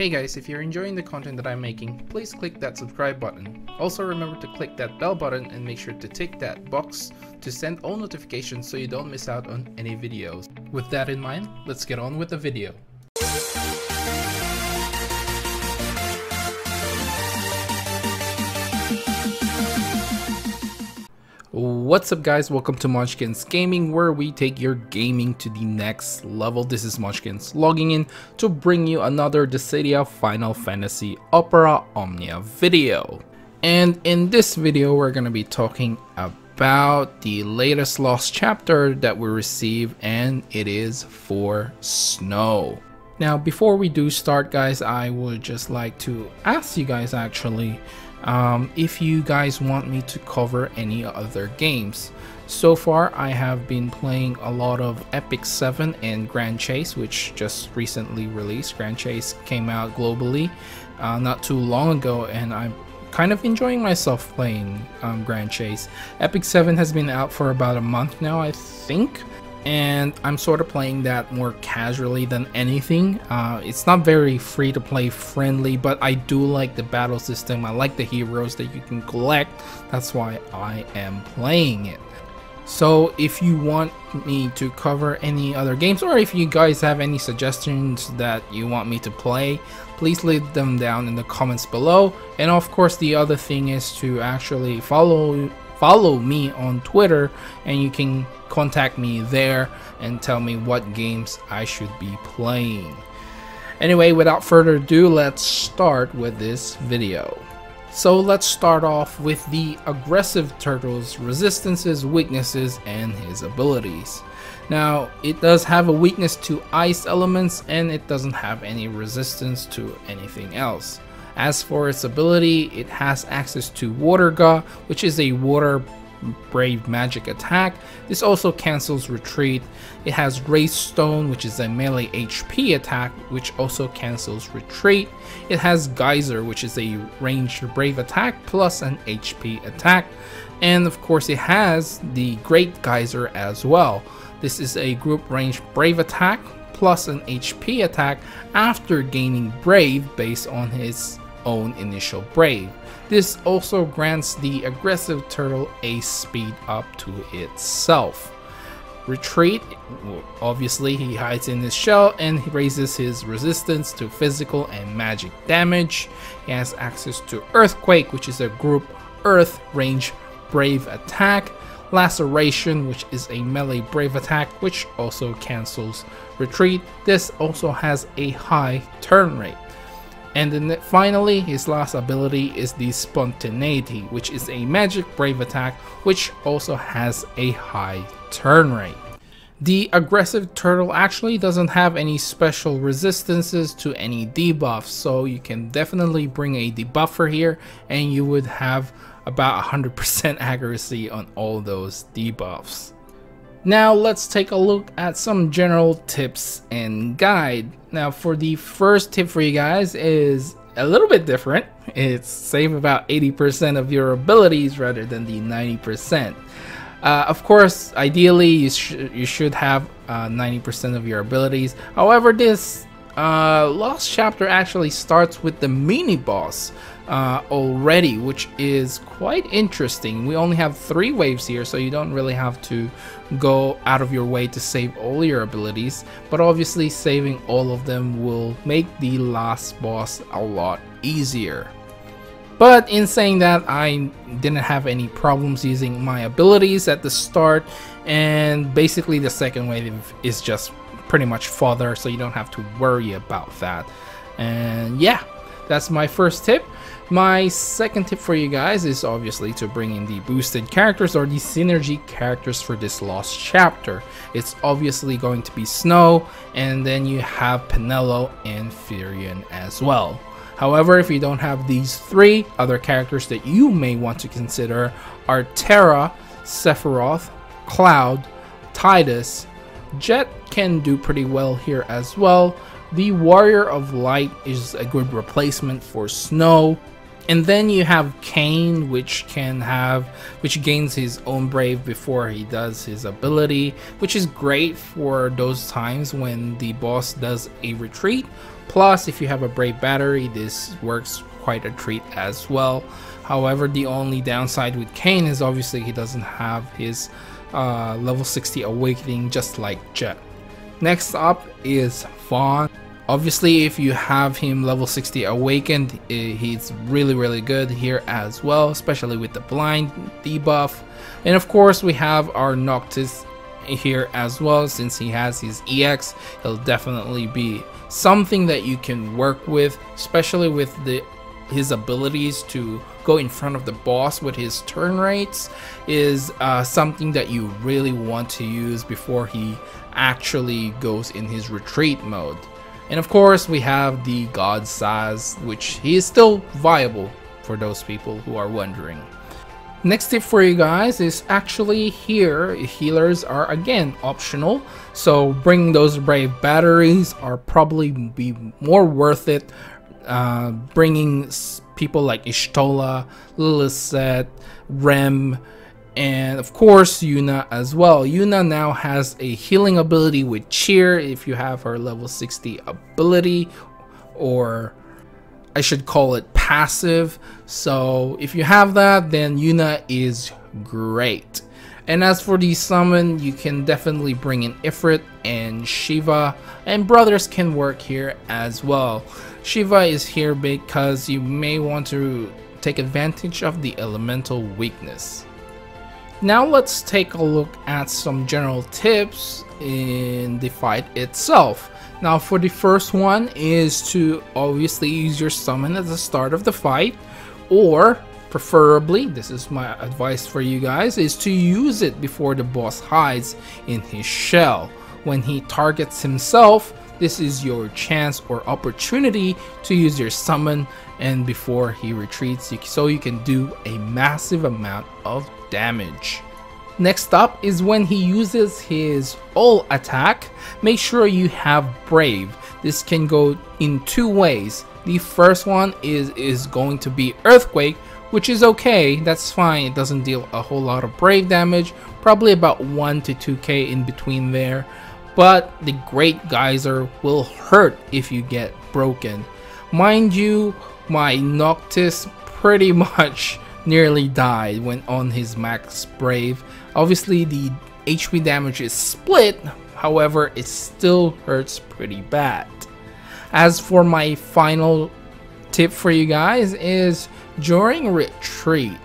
Hey guys, if you're enjoying the content that I'm making, please click that subscribe button. Also remember to click that bell button and make sure to tick that box to send all notifications so you don't miss out on any videos. With that in mind, let's get on with the video. What's up guys, welcome to Munchkins Gaming, where we take your gaming to the next level. This is Munchkins logging in to bring you another Dissidia Final Fantasy Opera Omnia video. And in this video we're going to be talking about the latest lost chapter that we received, and it is for Snow. Now before we do start guys, I would just like to ask you guys actually if you guys want me to cover any other games. So far I have been playing a lot of Epic 7 and Grand Chase, which just recently released. Grand Chase came out globally not too long ago, and I'm kind of enjoying myself playing Grand Chase. Epic 7 has been out for about a month now, I think, and I'm sort of playing that more casually than anything. It's not very free to play friendly, but I do like the battle system. I like the heroes that you can collect. That's why I am playing it. So if you want me to cover any other games, or if you guys have any suggestions that you want me to play, please leave them down in the comments below. And of course the other thing is to actually follow me on Twitter, and you can contact me there and tell me what games I should be playing. Anyway, without further ado, let's start with this video. So let's start off with the aggressive turtle's resistances, weaknesses, and his abilities. Now it does have a weakness to ice elements, and it doesn't have any resistance to anything else. As for its ability, it has access to Water Ga, which is a water brave magic attack. This also cancels retreat. It has Race Stone, which is a melee HP attack, which also cancels retreat. It has Geyser, which is a ranged brave attack plus an HP attack. And of course it has the Great Geyser as well. This is a group ranged brave attack plus an HP attack after gaining brave based on his own initial brave. This also grants the aggressive turtle a speed up to itself. Retreat, obviously he hides in his shell and he raises his resistance to physical and magic damage. He has access to Earthquake, which is a group earth range brave attack. Laceration, which is a melee brave attack, which also cancels retreat. This also has a high turn rate. And then finally, his last ability is the Spontaneity, which is a magic brave attack, which also has a high turn rate. The aggressive turtle actually doesn't have any special resistances to any debuffs, so you can definitely bring a debuffer here and you would have about 100% accuracy on all those debuffs. Now let's take a look at some general tips and guide. Now for the first tip for you guys is a little bit different. It's save about 80% of your abilities rather than the 90%. Of course, ideally you should have 90% of your abilities. However, this lost chapter actually starts with the mini boss already, which is quite interesting. We only have 3 waves here, so you don't really have to go out of your way to save all your abilities, but obviously saving all of them will make the last boss a lot easier. But in saying that, I didn't have any problems using my abilities at the start, and basically the second wave is just pretty much fodder, so you don't have to worry about that. And yeah, that's my first tip. My second tip for you guys is obviously to bring in the boosted characters or the synergy characters for this lost chapter. It's obviously going to be Snow, and then you have Penelo and Firion as well. However, if you don't have these 3, other characters that you may want to consider are Terra, Sephiroth, Cloud, Tidus. Jet can do pretty well here as well. The Warrior of Light is a good replacement for Snow. And then you have Kane, which gains his own brave before he does his ability, which is great for those times when the boss does a retreat Plus, if you have a Brave Battery, this works quite a treat as well. However, the only downside with Kane is obviously he doesn't have his level 60 Awakening just like Jet. Next up is Vaughn. Obviously, if you have him level 60 awakened, he's really good here as well, especially with the blind debuff. And of course, we have our Noctis here as well. Since he has his EX, he'll definitely be something that you can work with, especially with his abilities to go in front of the boss with his turn rates is something that you really want to use before he actually goes in his retreat mode. And of course, we have the God Saz, which he is still viable for those people who are wondering. Next tip for you guys is actually here, healers are again optional. So bringing those Brave Batteries are probably be more worth it. Bringing people like Ishtola, Lilith, Rem, and of course Yuna as well. Yuna now has a healing ability with Cheer if you have her level 60 ability, or I should call it passive. So if you have that, then Yuna is great. And as for the summon, you can definitely bring in Ifrit and Shiva, and brothers can work here as well. Shiva is here because you may want to take advantage of the elemental weakness. Now let's take a look at some general tips in the fight itself. Now for the first one is to obviously use your summon at the start of the fight, or preferably, this is my advice for you guys, is to use it before the boss hides in his shell. When he targets himself, this is your chance or opportunity to use your summon and before he retreats, so you can do a massive amount of damage. Next up is when he uses his ult attack, make sure you have Brave. This can go in two ways. The first one is going to be Earthquake, which is okay, that's fine. It doesn't deal a whole lot of Brave damage, probably about 1 to 2k in between there. But the Great Geyser will hurt if you get broken. Mind you, my Noctis pretty much nearly died when on his max Brave. Obviously the HP damage is split, however it still hurts pretty bad. As for my final tip for you guys is during retreat,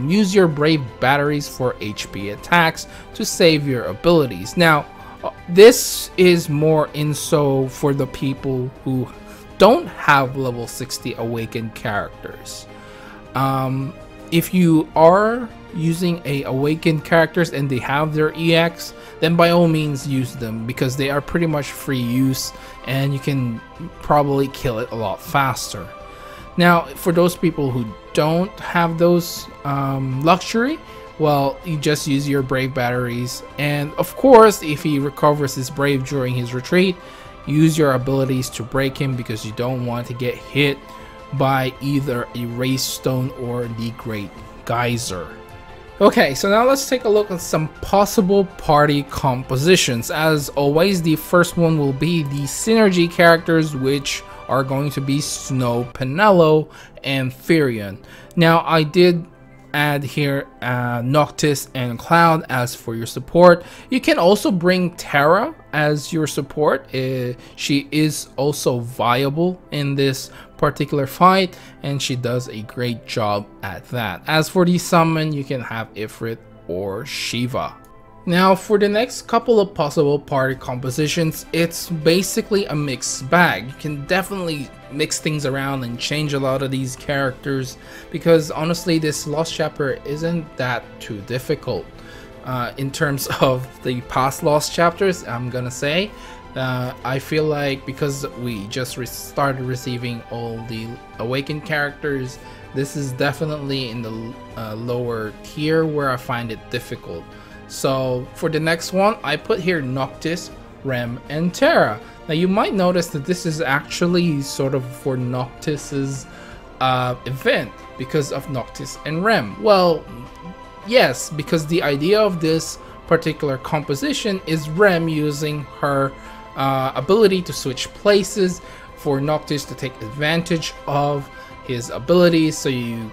use your Brave Batteries for HP attacks to save your abilities. Now this is more so for the people who don't have level 60 awakened characters. If you are using awakened characters and they have their EX, then by all means use them, because they are pretty much free use and you can probably kill it a lot faster. Now for those people who don't have those luxury, well, you just use your Brave Batteries, and of course if he recovers his Brave during his retreat, use your abilities to break him, because you don't want to get hit by either a Race Stone or the Great Geyser. Okay, so now let's take a look at some possible party compositions. As always, the first one will be the synergy characters, which are going to be Snow, Penelo, and Firion. Now I did add here Noctis and Cloud as for your support. You can also bring Terra as your support. She is also viable in this particular fight, and she does a great job at that. As for the summon, you can have Ifrit or Shiva. Now for the next couple of possible party compositions, it's basically a mixed bag. You can definitely mix things around and change a lot of these characters, because honestly this Lost Chapter isn't that too difficult in terms of the past Lost Chapters. I'm gonna say I feel like because we just started receiving all the awakened characters, this is definitely in the lower tier where I find it difficult. So for the next one, I put here Noctis, Rem, and Terra. Now you might notice that this is actually sort of for Noctis's event because of Noctis and Rem. Well, yes, because the idea of this particular composition is Rem using her ability to switch places for Noctis to take advantage of his abilities. So you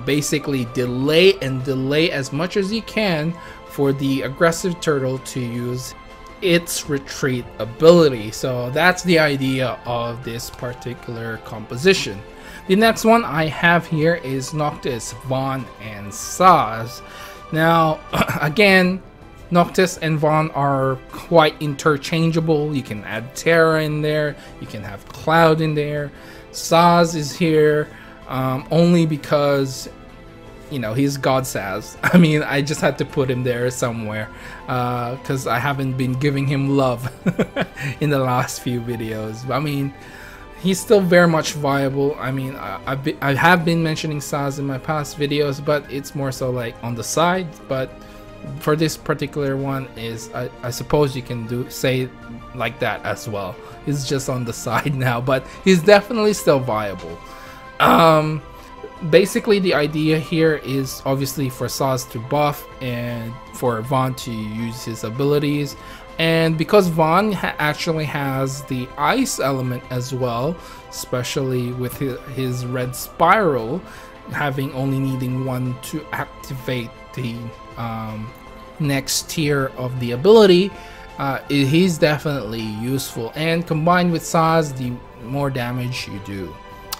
basically delay as much as you can for the aggressive turtle to use its retreat ability. So that's the idea of this particular composition. The next one I have here is Noctis, Vaughn, and Saz. Now again, Noctis and Vaughn are quite interchangeable. You can add Terra in there, you can have Cloud in there. Saz is here only because, you know, he's God Saz. I mean, I just had to put him there somewhere because I haven't been giving him love in the last few videos. I mean, he's still very much viable. I mean, I have been mentioning Saz in my past videos, but it's more so like on the side. But for this particular one, is I suppose you can say like that as well. He's just on the side now, but he's definitely still viable. Basically the idea here is obviously for Saz to buff and for Vaughn to use his abilities. And because Vaughn actually has the ice element as well, especially with his red spiral, having only needing one to activate the next tier of the ability, he's definitely useful. And combined with Saz, the more damage you do.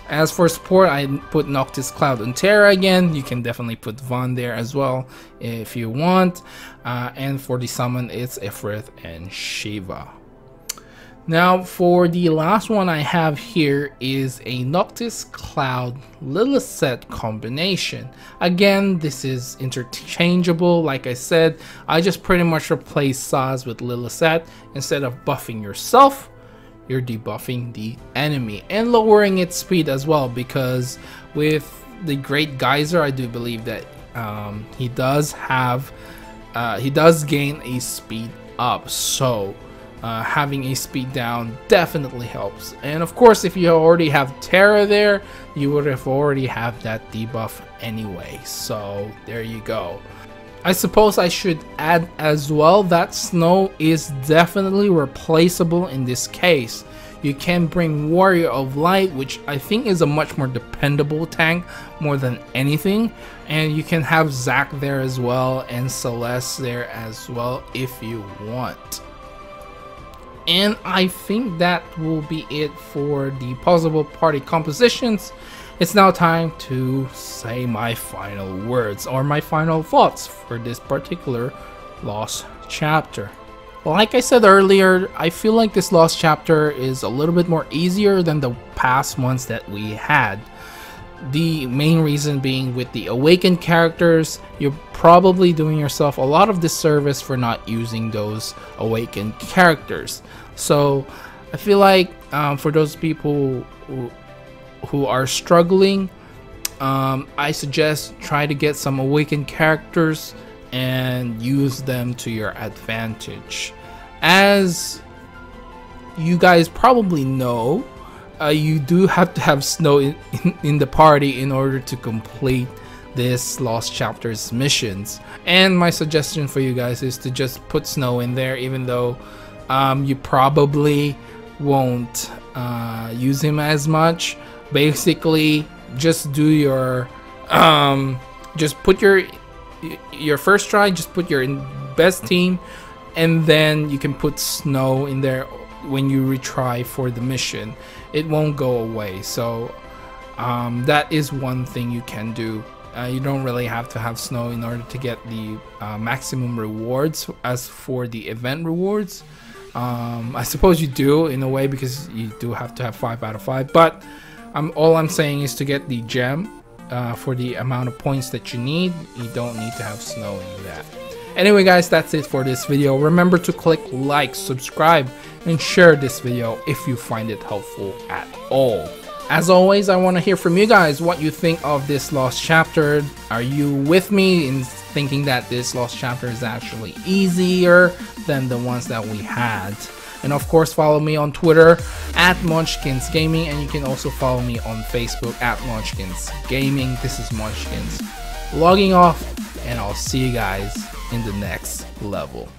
As for support, I put Noctis, Cloud, and Terra again. You can definitely put Vaughn there as well if you want. And for the summon, it's Ifrit and Shiva. Now for the last one I have here is a Noctis, Cloud, Lilith combination. Again, this is interchangeable. Like I said, I just pretty much replace Saz with Lilith. Instead of buffing yourself, you're debuffing the enemy and lowering its speed as well, because with the Great Geyser, I do believe that he does gain a speed up, so having a speed down definitely helps. And of course, if you already have Terra there, you would have already have that debuff anyway, so there you go. I suppose I should add as well that Snow is definitely replaceable in this case. You can bring Warrior of Light, which I think is a much more dependable tank more than anything, and you can have Zac there as well and Celeste there as well if you want. And I think that will be it for the possible party compositions. It's now time to say my final words or my final thoughts for this particular Lost Chapter. Like I said earlier, I feel like this Lost Chapter is a little bit more easier than the past ones that we had. The main reason being with the awakened characters, you're probably doing yourself a lot of disservice for not using those awakened characters. So I feel like for those people who are struggling, I suggest try to get some awakened characters and use them to your advantage. As you guys probably know, you do have to have Snow in the party in order to complete this Lost Chapter's missions. And my suggestion for you guys is to just put Snow in there, even though you probably won't use him as much. Basically, just do your just put your first try, just put your best team, and then you can put Snow in there when you retry for the mission. It won't go away. So that is one thing you can do. You don't really have to have Snow in order to get the maximum rewards. As for the event rewards, I suppose you do in a way, because you do have to have 5 out of 5, but all I'm saying is to get the gem for the amount of points that you need. You don't need to have Snow in that. Anyway guys, that's it for this video. Remember to click like, subscribe, and share this video if you find it helpful at all. As always, I want to hear from you guys what you think of this Lost Chapter. Are you with me in thinking that this Lost Chapter is actually easier than the ones that we had? And of course, follow me on Twitter at Munchkins Gaming, and you can also follow me on Facebook at Munchkins Gaming. This is Munchkins logging off, and I'll see you guys in the next level.